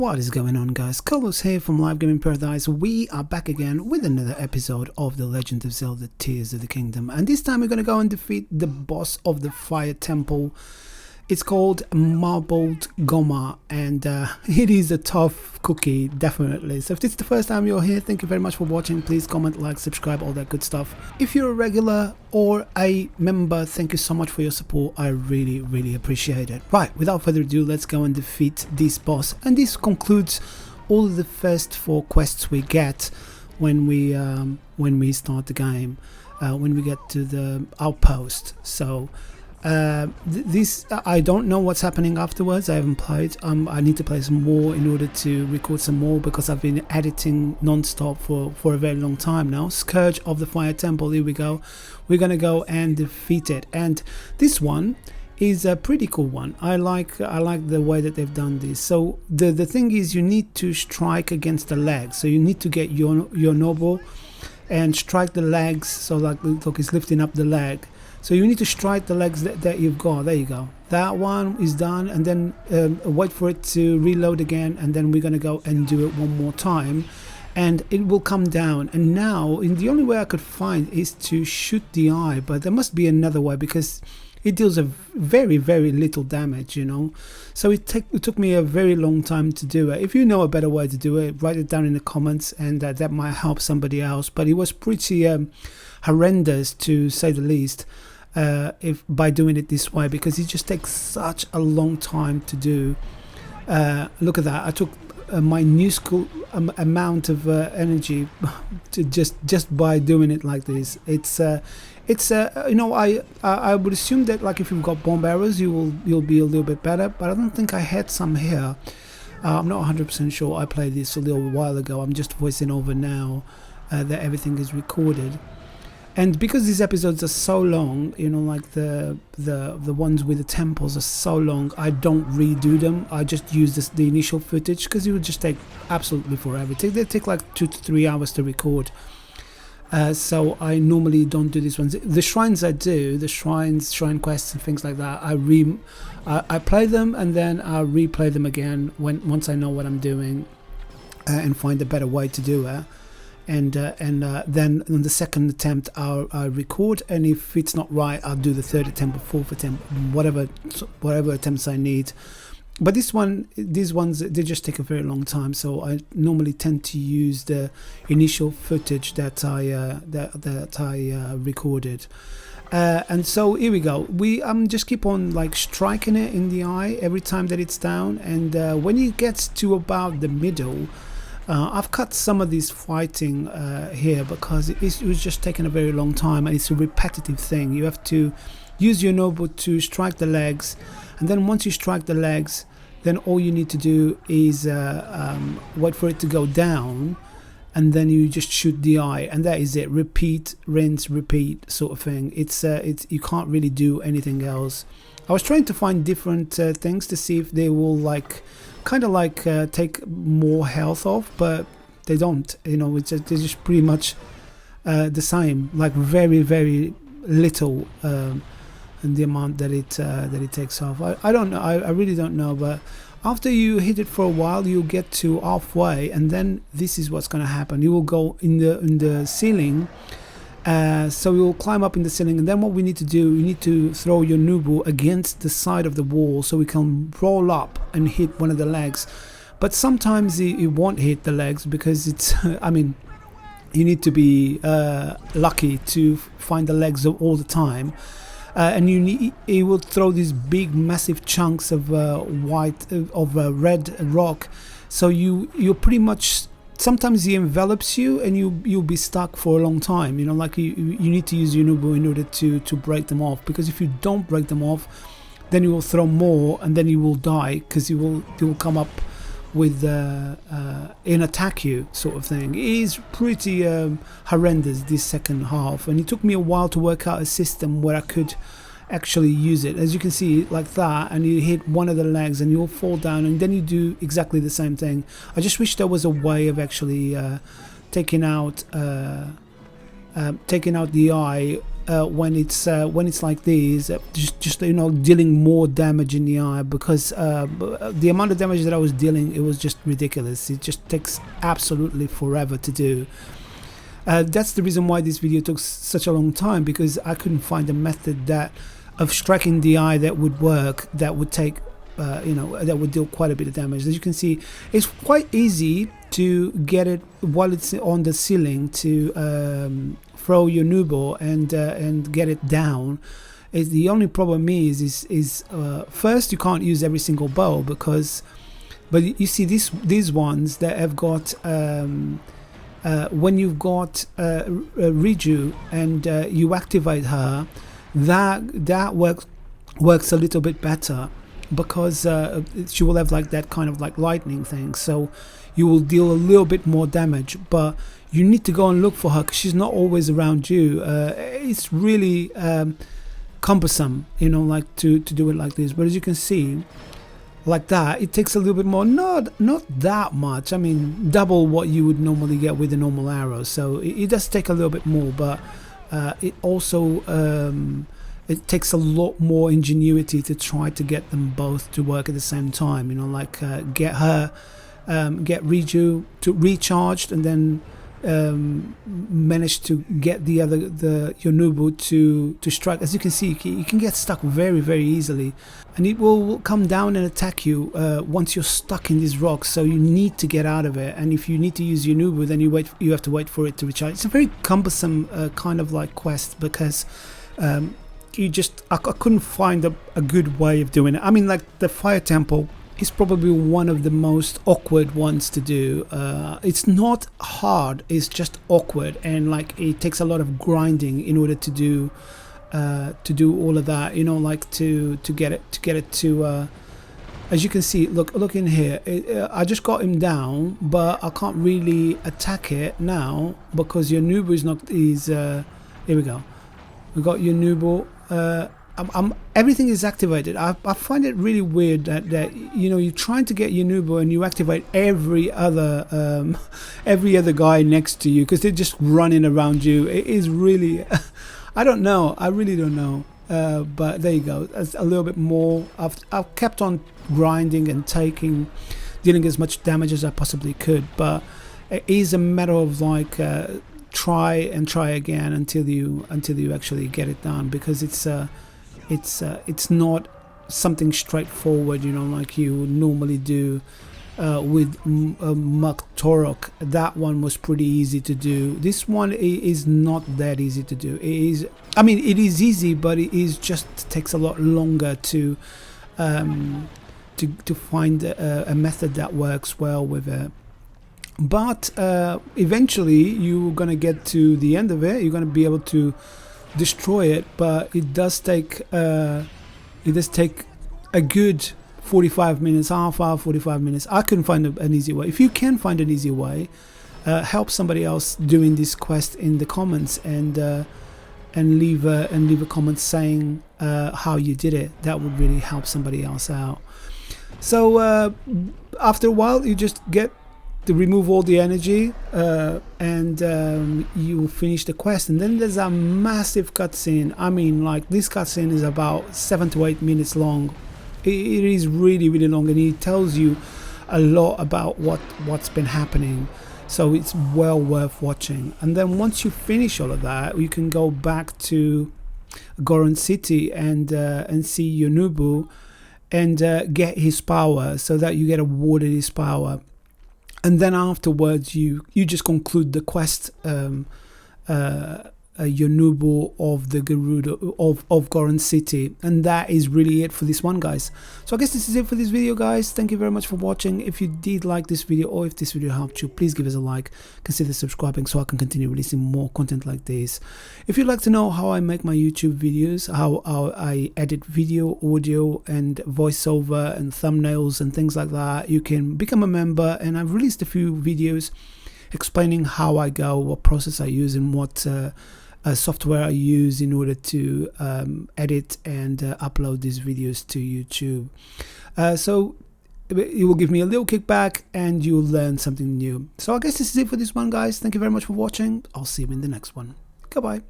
What is going on, guys? Carlos here from Live Gaming Paradise. We are back again with another episode of the Legend of Zelda Tears of the Kingdom, and this time we're going to go and defeat the boss of the fire temple. It's called Marbled Gohma, and it is a tough cookie, definitely. So if this is the first time you're here, thank you very much for watching. Please comment, like, subscribe, all that good stuff. If you're a regular or a member, thank you so much for your support. I really appreciate it. Right, without further ado, let's go and defeat this boss. And this concludes all of the first 4 quests we get when we start the game, when we get to the outpost. So this, I don't know what's happening afterwards. I haven't played. I need to play some more in order to record some more, because I've been editing non-stop for a very long time now. Scourge of the Fire Temple, here we go. We're gonna go and defeat it, and this one is a pretty cool one. I like the way that they've done this. So the thing is, you need to strike against the legs. So you need to get your noble and strike the legs. So like, look, he's lifting up the leg. So you need to strike the legs that you've got. There you go. That one is done, and then wait for it to reload again, and then we're gonna go and do it one more time, and it will come down. And now, the only way I could find is to shoot the eye, but there must be another way, because it deals a very little damage, you know. So it took me a very long time to do it. If you know a better way to do it, write it down in the comments, and that might help somebody else. But it was pretty horrendous, to say the least, if by doing it this way, because it just takes such a long time to do. Look at that. I took my new school amount of energy to just by doing it like this. It's you know, I would assume that, like, if you've got bomb arrows, you'll be a little bit better, but I don't think I had some here. I'm not 100% sure. I played this a little while ago. I'm just voicing over now that everything is recorded. And because these episodes are so long, you know, like the ones with the temples are so long, I don't redo them. I just use the initial footage, because it would just take absolutely forever. They take like 2 to 3 hours to record. So I normally don't do these ones. The shrines I do, the shrine quests and things like that, I play them, and then I replay them again once I know what I'm doing, and find a better way to do it. And then on the second attempt I'll record, and if it's not right, I'll do the third attempt or 4th attempt, whatever attempts I need. But these ones, they just take a very long time, so I normally tend to use the initial footage that I recorded. And so here we go. We just keep on like striking it in the eye every time that it's down, and when it gets to about the middle, I've cut some of this fighting here, because it was just taking a very long time, and it's a repetitive thing. You have to use your noble to strike the legs, and then once you strike the legs, then all you need to do is wait for it to go down, and then you just shoot the eye, and that is it. Repeat, rinse, repeat sort of thing. It's you can't really do anything else. I was trying to find different things to see if they will kind of take more health off, but they don't. You know, they're just pretty much the same, like very little in the amount that it takes off. I don't know. I really don't know. But after you hit it for a while, you'll get to halfway, and then this is what's going to happen. You will go in the ceiling. So you'll climb up in the ceiling, and then what we need to do, you need to throw your noodle against the side of the wall, so we can roll up and hit one of the legs. But sometimes it won't hit the legs, because it's I mean, you need to be lucky to find the legs all the time, and it will throw these big massive chunks of red rock, so you're pretty much, sometimes he envelops you, and you'll be stuck for a long time. You know, like you need to use your noble in order to break them off, because if you don't break them off, then you will throw more, and then you will die, because you will come up with and attack you, sort of thing. It is pretty horrendous, this second half, and it took me a while to work out a system where I could actually use it. As you can see, like that, and you hit one of the legs and you'll fall down, and then you do exactly the same thing. I just wish there was a way of actually taking out the eye when it's like this, just you know, dealing more damage in the eye, because the amount of damage that I was dealing, it was just ridiculous. It just takes absolutely forever to do. That's the reason why this video took such a long time, because I couldn't find a method of striking the eye that would work, that would take you know, that would deal quite a bit of damage. As you can see, it's quite easy to get it while it's on the ceiling, to throw your nubo and get it down. The only problem is first, you can't use every single bow, because you see these ones that have got when you've got Riju and you activate her, that works a little bit better, because she will have like that kind of like lightning thing, so you will deal a little bit more damage. But you need to go and look for her, because she's not always around you. It's really cumbersome, you know, like to do it like this. But as you can see, like that, it takes a little bit more, not that much. I mean, double what you would normally get with a normal arrow. So it does take a little bit more, but it also it takes a lot more ingenuity to try to get them both to work at the same time, you know, like get get Riju to recharged, and then manage to get your Nubu to strike. As you can see, you can get stuck very easily, and it will come down and attack you once you're stuck in these rocks. So you need to get out of it, and if you need to use your Nubu, then you have to wait for it to recharge. It's a very cumbersome kind of like quest, because I couldn't find a good way of doing it. I mean, like the Fire Temple is probably one of the most awkward ones to do. It's not hard, it's just awkward, and like it takes a lot of grinding in order to do all of that, you know, like to get it to as you can see, look in here, I just got him down, but I can't really attack it now because your Nubu is here we go, we got your Nubu. Everything is activated. I find it really weird that you know, you're trying to get your Nubu and you activate every other guy next to you, because they're just running around you. It is really I don't know, I really don't know, but there you go. That's a little bit more. I've kept on grinding and dealing as much damage as I possibly could, but it is a matter of like try and try again until you actually get it done, because it's not something straightforward, you know, like you normally do with Muk Torok. That one was pretty easy to do. This one is not that easy to do. It is, I mean, it is easy, but it is just takes a lot longer to find a method that works well with it. But eventually you're gonna get to the end of it. You're gonna be able to destroy it, but it does take a good 45 minutes, half hour, 45 minutes. I couldn't find an easy way. If you can find an easy way, help somebody else doing this quest in the comments, and leave a comment saying how you did it. That would really help somebody else out. So after a while, you just get to remove all the energy, and you finish the quest. And then there's a massive cutscene. I mean, like, this cutscene is about 7 to 8 minutes long. It is really long, and it tells you a lot about what's been happening, so it's well worth watching. And then once you finish all of that, you can go back to Goron City and see Yonubu and get his power, so that you get awarded his power. And then afterwards, you just conclude the quest, Yonubu of the Gerudo of Goron City, and that is really it for this one, guys. So I guess this is it for this video, guys. Thank you very much for watching. If you did like this video, or if this video helped you, please give us a like, consider subscribing so I can continue releasing more content like this. If you'd like to know how I make my YouTube videos, how I edit video, audio and voiceover and thumbnails and things like that, you can become a member, and I've released a few videos explaining how I go, what process I use, and what software I use in order to edit and upload these videos to YouTube. So it will give me a little kickback, and you'll learn something new. So I guess this is it for this one, guys. Thank you very much for watching. I'll see you in the next one. Goodbye.